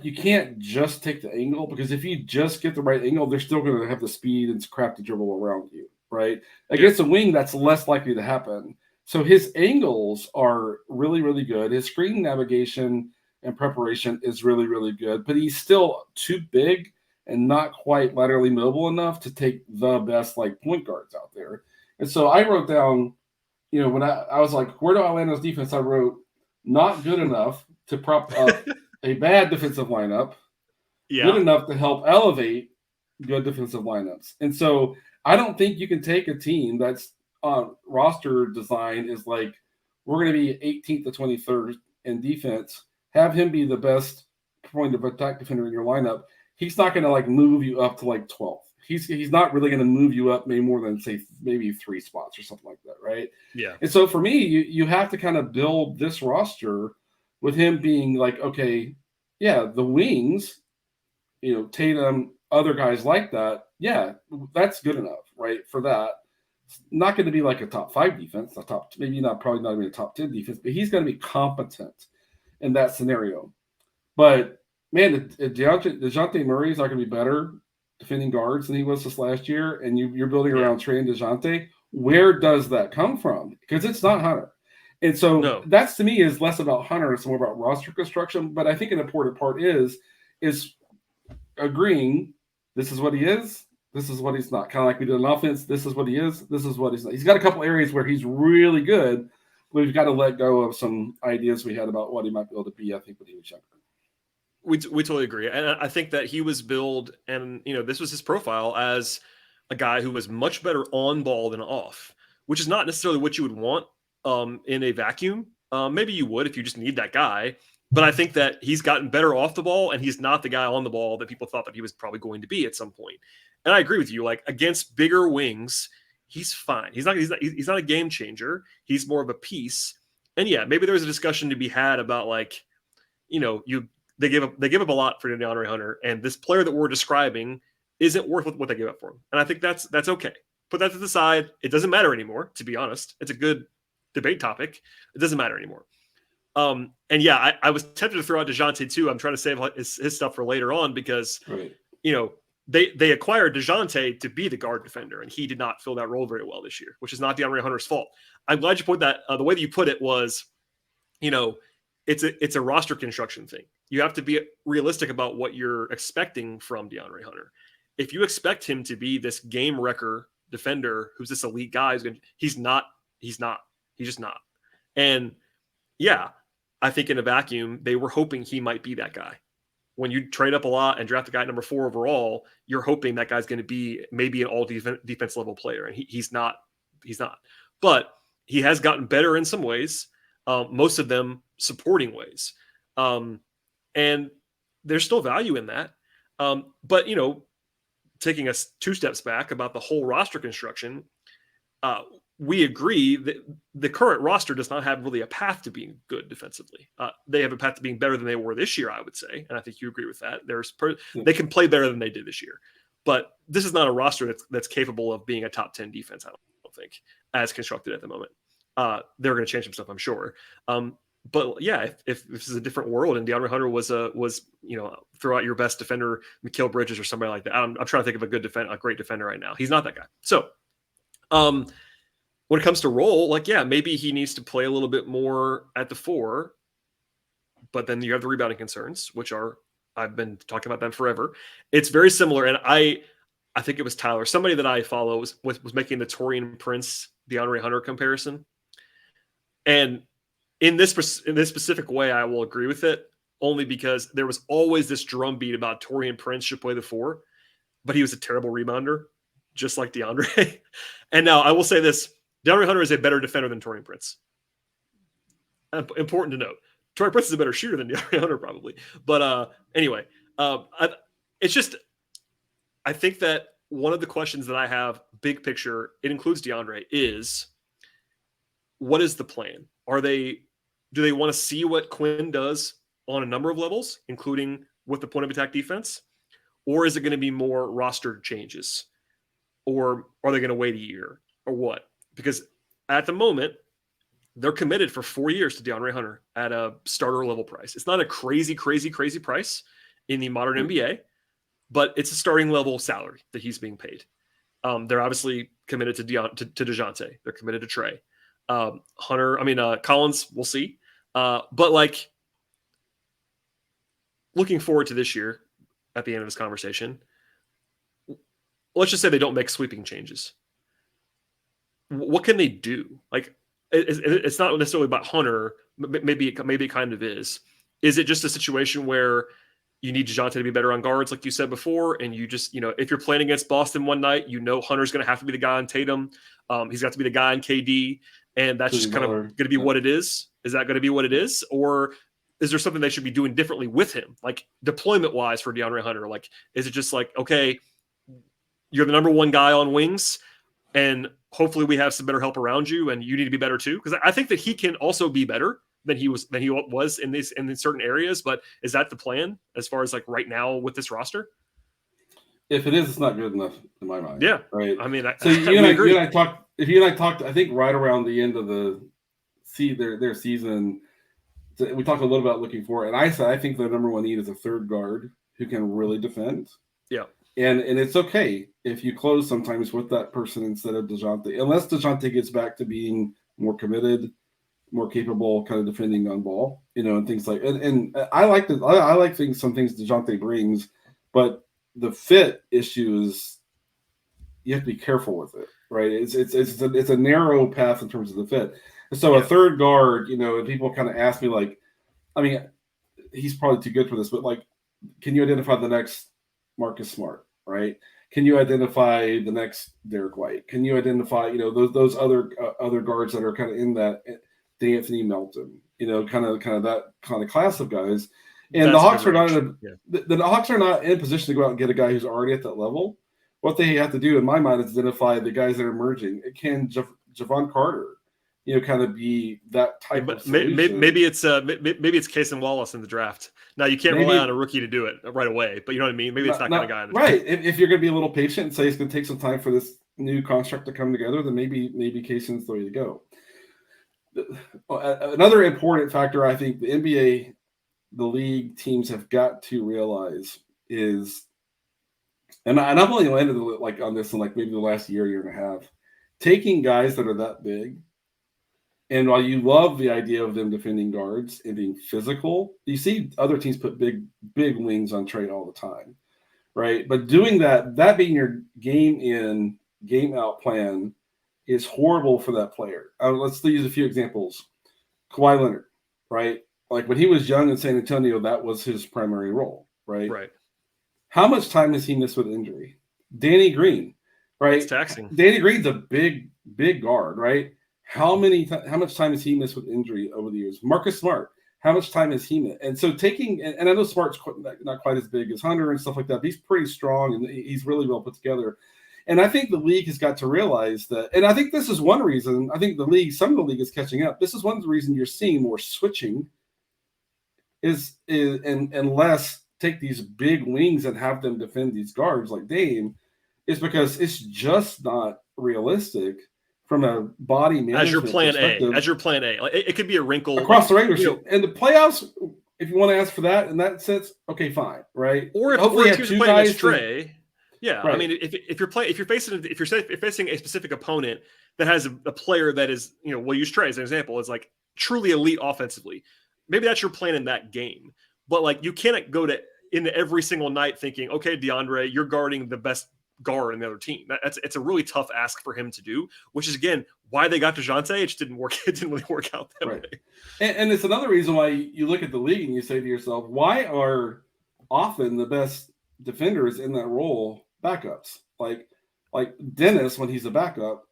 you can't just take the angle, because if you just get the right angle, they're still going to have the speed and crap to dribble around you, right? Against a wing, that's less likely to happen. So his angles are really, really good. His screen navigation and preparation is really, really good, but he's still too big and not quite laterally mobile enough to take the best point guards out there. And so I wrote down, when I was like, where do I land on defense? I wrote, not good enough to prop up a bad defensive lineup, good enough to help elevate good defensive lineups. And so I don't think you can take a team that's roster design is we're going to be 18th to 23rd in defense, have him be the best point of attack defender in your lineup. He's not going to move you up to 12th. He's not really going to move you up maybe more than maybe 3 spots or something like that, right? Yeah. And so for me, you have to kind of build this roster with him being okay, the wings, Tatum, other guys like that, that's good enough, right? For that, it's not going to be a top 5 defense, probably not even a top 10 defense, but he's going to be competent in that scenario. But man, DeJounte Murray is not going to be better defending guards than he was this last year, and you're building around Trey and DeJounte. Where does that come from? Because it's not Hunter. And so that's, to me, is less about Hunter. It's more about roster construction. But I think an important part is agreeing this is what he is, this is what he's not. Kind of like we did on offense, this is what he is, this is what he's not. He's got a couple areas where he's really good. We've got to let go of some ideas we had about what he might be able to be, I think, when he was younger. We totally agree. And I think that he was billed, and this was his profile as a guy who was much better on ball than off, which is not necessarily what you would want in a vacuum. Maybe you would if you just need that guy. But I think that he's gotten better off the ball, and he's not the guy on the ball that people thought that he was probably going to be at some point. And I agree with you. Against bigger wings, he's fine. He's not a game changer. He's more of a piece. And maybe there's a discussion to be had about they give up a lot for DeAndre Hunter, and this player that we're describing isn't worth what they give up for him. And I think that's okay. Put that to the side. It doesn't matter anymore, to be honest. It's a good debate topic. It doesn't matter anymore. I was tempted to throw out DeJounte too. I'm trying to save his stuff for later on because, they acquired DeJounte to be the guard defender, and he did not fill that role very well this year, which is not DeAndre Hunter's fault. I'm glad you put that. The way that you put it was, it's a roster construction thing. You have to be realistic about what you're expecting from DeAndre Hunter. If you expect him to be this game wrecker defender who's this elite guy, he's not. He's just not. And I think in a vacuum, they were hoping he might be that guy. When you trade up a lot and draft a guy at number 4 overall, you're hoping that guy's going to be maybe an all defense level player. And he's not. But he has gotten better in some ways, most of them supporting ways. And there's still value in that. But, taking us 2 steps back about the whole roster construction, we agree that the current roster does not have really a path to being good defensively. They have a path to being better than they were this year, I would say. And I think you agree with that. They can play better than they did this year. But this is not a roster that's capable of being a top 10 defense, I don't think, as constructed at the moment. They're going to change some stuff, I'm sure. But yeah, if this is a different world and DeAndre Hunter was throw out your best defender, Mikal Bridges or somebody like that. I'm trying to think of a great defender right now. He's not that guy. So when it comes to role, maybe he needs to play a little bit more at the 4, but then you have the rebounding concerns, which I've been talking about them forever. It's very similar. And I think it was Tyler, somebody that I follow was making the Taurean Prince, DeAndre Hunter comparison. And in this specific way, I will agree with it, only because there was always this drumbeat about Taurean Prince should play the 4, but he was a terrible rebounder, just like DeAndre. And now I will say this, DeAndre Hunter is a better defender than Taurean Prince. Important to note. Taurean Prince is a better shooter than DeAndre Hunter probably. But anyway, I think that one of the questions that I have, big picture, it includes DeAndre, is what is the plan? Do they want to see what Quinn does on a number of levels, including with the point of attack defense? Or is it going to be more roster changes? Or are they going to wait a year? Or what? Because at the moment, they're committed for 4 years to DeAndre Hunter at a starter level price. It's not a crazy, crazy, crazy price in the modern NBA, but it's a starting level salary that he's being paid. They're obviously committed to DeJounte. They're committed to Trey. Collins, we'll see. But looking forward to this year at the end of this conversation, let's just say they don't make sweeping changes. What can they do? It's not necessarily about Hunter. Maybe it kind of is. Is it just a situation where you need DeJounte to be better on guards, like you said before, and you just, if you're playing against Boston one night, Hunter's going to have to be the guy on Tatum. He's got to be the guy on KD, and that's just kind of going to be what it is. Is that going to be what it is? Or is there something they should be doing differently with him? Deployment-wise for DeAndre Hunter? Is it just okay, you're the number 1 guy on wings, and hopefully we have some better help around you, and you need to be better too? Because I think that he can also be better than he was in certain areas. But is that the plan as far as right now with this roster? If it is, it's not good enough in my mind. Yeah, right. I mean, you and I talked. If you and I talked, I think right around the end of their season, we talked a little about looking for, and I said I think the number 1 need is a 3rd guard who can really defend. Yeah. And it's okay if you close sometimes with that person instead of DeJounte, unless DeJounte gets back to being more committed, more capable, kind of defending on ball, and things like. And I like some things DeJounte brings, but the fit issue is you have to be careful with it, right? It's a narrow path in terms of the fit. So a 3rd guard, and people kind of ask me he's probably too good for this, but can you identify the next Marcus Smart, right? Can you identify the next Derek White? Can you identify, those other guards that are kind of in that D'Anthony Melton, kind of that kind of class of guys? And the Hawks are not the Hawks are not in a position to go out and get a guy who's already at that level. What they have to do, in my mind, is identify the guys that are emerging. Can Javon Carter, kind of be that type of solution? Maybe it's Case and Wallace in the draft. Now you can't rely on a rookie to do it right away, but you know what I mean. Maybe it's that kind of guy. Right. If you're going to be a little patient and say it's going to take some time for this new construct to come together, then maybe Cason's the way to go. Another important factor, I think, the NBA, the league teams have got to realize is, and I've only landed on this in maybe the last year and a half, taking guys that are that big. And while you love the idea of them defending guards and being physical, you see other teams put big wings on Trey all the time, right? But doing that being your game in, game out plan is horrible for that player. Let's use a few examples. Kawhi Leonard, right? When he was young in San Antonio, that was his primary role, right? Right. How much time has he missed with injury? Danny Green, right? It's taxing. Danny Green's a big guard, right? how much time has he missed with injury over the years? Marcus Smart, how much time has he missed? And so and I know Smart's not quite as big as Hunter and stuff like that, but he's pretty strong and he's really well put together. And I think the league has got to realize that, and I think this is one reason, I think some of the league is catching up. This is one of the reasons you're seeing more switching and less take these big wings and have them defend these guards like Dame, is because it's just not realistic from a body management as your plan perspective. As your plan A. Like, it could be a wrinkle across the regular season. And the playoffs, if you want to ask for that in that sense, okay, fine, right? Or if hopefully you're playing against Trey. Yeah, right. I mean, if you're facing a specific opponent that has a player that is, we'll use Trey as an example, is like truly elite offensively. Maybe that's your plan in that game, but like you cannot go into every single night thinking, okay, DeAndre, you're guarding the best guard in the other team. It's a really tough ask for him to do, which is again why they got DeJounte. It just didn't work. It didn't really work out that way. And it's another reason why you look at the league and you say to yourself, why are often the best defenders in that role backups? Like Dennis, when he's a backup,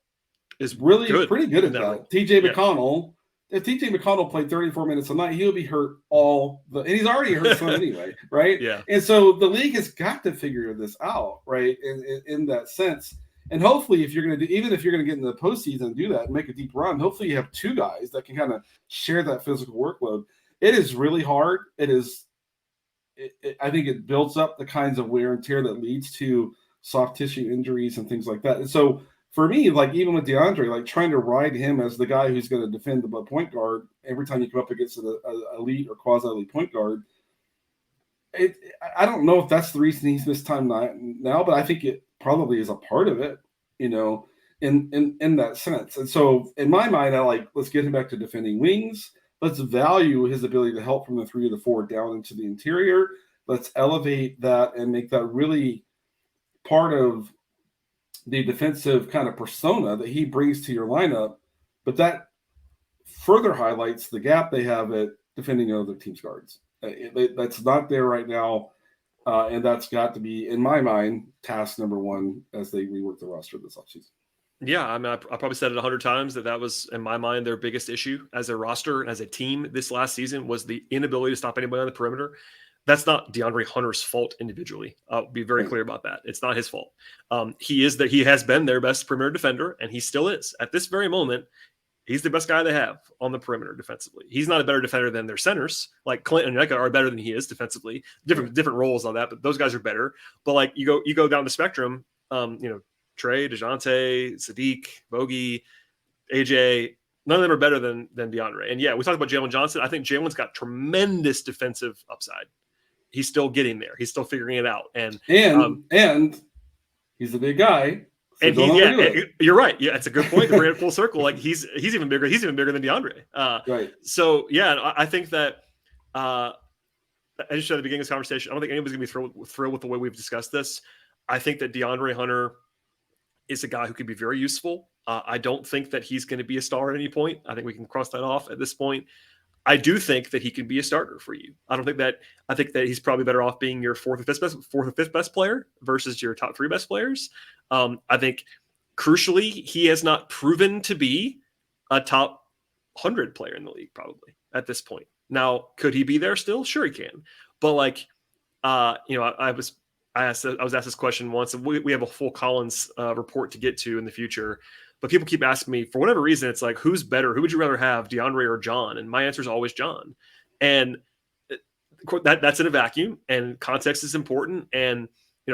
is really pretty good at that. TJ McConnell. If TJ McConnell played 34 minutes a night, he'll be hurt and he's already hurt some anyway, right? Yeah. And so the league has got to figure this out, right? In that sense. And hopefully, if you're going to get into the postseason and do that and make a deep run, hopefully you have two guys that can kind of share that physical workload. It is really hard. I think it builds up the kinds of wear and tear that leads to soft tissue injuries and things like that. And so, for me, like even with DeAndre, like trying to ride him as the guy who's going to defend the point guard every time you come up against an elite or quasi-elite point guard, I don't know if that's the reason he's missed time now, but I think it probably is a part of it, in that sense. And so in my mind, let's get him back to defending wings. Let's value his ability to help from the 3 or the 4 down into the interior. Let's elevate that and make that really part of the defensive kind of persona that he brings to your lineup, but that further highlights the gap they have at defending other teams' guards. That's not there right now, and that's got to be, in my mind, task number one as they rework the roster this offseason. Yeah, I mean, I probably said it 100 times that was, in my mind, their biggest issue as a roster and as a team this last season was the inability to stop anybody on the perimeter. That's not DeAndre Hunter's fault individually. I'll be very clear about that. It's not his fault. He has been their best perimeter defender, and he still is. At this very moment, he's the best guy they have on the perimeter defensively. He's not a better defender than their centers. Like Clint and Onyeka are better than he is defensively. Different roles on that, but those guys are better. But like you go down the spectrum, Trey, DeJounte, Sadiq, Bogey, AJ, none of them are better than DeAndre. And yeah, we talked about Jalen Johnson. I think Jalen's got tremendous defensive upside. He's still getting there. He's still figuring it out. And he's a big guy. So you're right. Yeah, it's a good point. To bring it full circle. Like he's even bigger. He's even bigger than DeAndre. Right. So yeah, I think that I just said at the beginning of this conversation, I don't think anybody's gonna be thrilled with the way we've discussed this. I think that DeAndre Hunter is a guy who could be very useful. I don't think that he's going to be a star at any point. I think we can cross that off at this point. I do think that he can be a starter for you. I think that he's probably better off being your fourth or fifth best player versus your top 3 best players. I think crucially, he has not proven to be a top 100 player in the league probably at this point. Now, could he be there still? Sure he can. But I was asked this question once, and we have a full Collins report to get to in the future. But people keep asking me, for whatever reason, it's like, who's better? Who would you rather have, DeAndre or John? And my answer is always John. And that's in a vacuum, and context is important. And,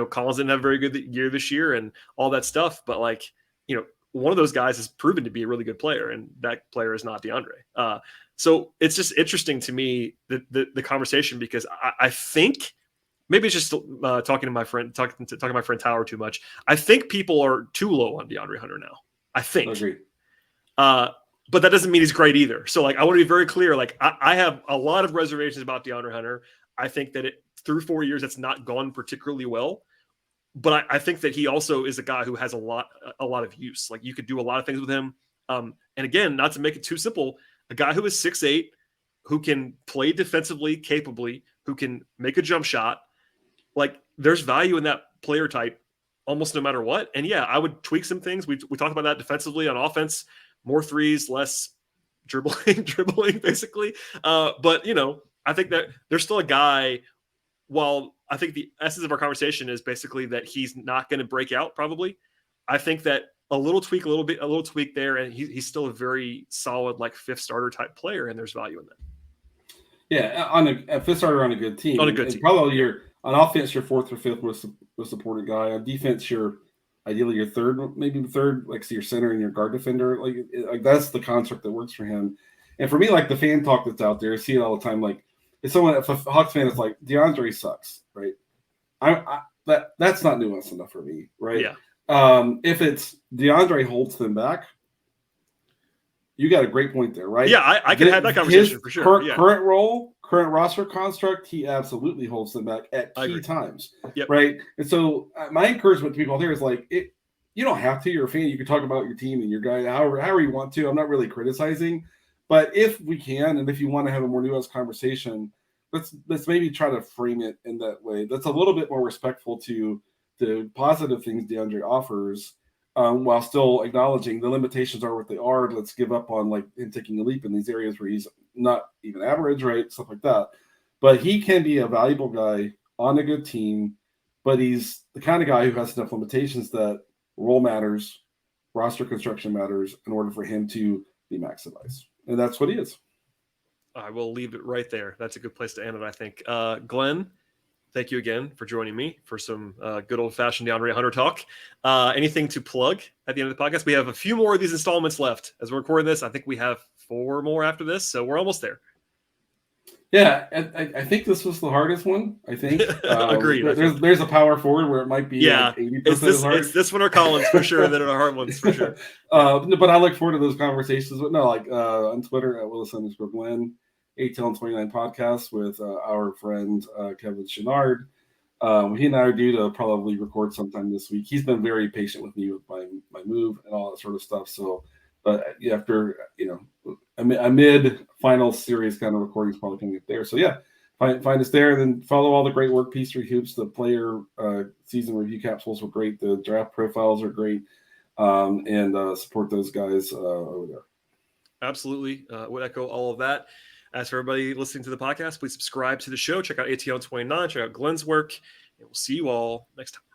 Collins didn't have a very good year this year and all that stuff. But one of those guys has proven to be a really good player, and that player is not DeAndre. So it's just interesting to me, the conversation, because I think maybe it's just talking to my friend Tower too much. I think people are too low on DeAndre Hunter now. I think. I agree. But that doesn't mean he's great either. So I want to be very clear. I have a lot of reservations about DeAndre Hunter. I think that through 4 years, it's not gone particularly well. But I think that he also is a guy who has a lot of use. Like you could do a lot of things with him. And again, not to make it too simple, a guy who is 6'8", who can play defensively capably, who can make a jump shot. Like there's value in that player type almost no matter what. And yeah, I would tweak some things. We talked about that defensively. On offense, more threes, less dribbling basically. But I think that there's still a guy. While I think the essence of our conversation is basically that he's not going to break out, probably, I think that a little tweak there, and he's still a very solid, like, fifth starter type player, and there's value in that. Yeah, on a fifth starter on a good team. On a good team. Probably on offense, your fourth or fifth most supported guy. On defense, ideally your third, like, so your center and your guard defender. Like that's the construct that works for him. And for me, like, the fan talk that's out there, I see it all the time. Like, if a Hawks fan is like, DeAndre sucks, right? That's not nuanced enough for me, right? Yeah. If it's DeAndre holds them back, you got a great point there, right? Yeah, I can have that conversation for sure. Current role, current roster construct, he absolutely holds them back at key times, right? And so my encouragement to people here is, like, you don't have to. You're a fan. You can talk about your team and your guy however you want to. I'm not really criticizing, but if we can, and if you want to have a more nuanced conversation, let's maybe try to frame it in that way. That's a little bit more respectful to the positive things DeAndre offers, while still acknowledging the limitations are what they are. Let's give up on, like, him taking a leap in these areas where he's not even average, right? Stuff like that. But he can be a valuable guy on a good team, but he's the kind of guy who has enough limitations that role matters, roster construction matters in order for him to be maximized. And that's what he is. I will leave it right there. That's a good place to end it, I think. Glenn, thank you again for joining me for some good old-fashioned DeAndre Hunter talk. Anything to plug at the end of the podcast? We have a few more of these installments left as we're recording this. I think we have 4 more after this, so we're almost there. Yeah, I think this was the hardest one. I think. Agreed. There's a power forward where it might be, like, 80% it's this one or Collins for sure that are the hard ones for sure. But I look forward to those conversations. But no, like, on Twitter at Willis_Glenn, ATL29 podcast with our friend Kevin Chenard. He and I are due to probably record sometime this week. He's been very patient with me with my move and all that sort of stuff. So, but after a mid-final series kind of recording is probably going to get there. So yeah, find us there, and then follow all the great work. P3 Hoops, the player season review capsules were great. The draft profiles are great, and support those guys over there. Absolutely, would echo all of that. As for everybody listening to the podcast, please subscribe to the show. Check out ATL29. Check out Glenn's work, and we'll see you all next time.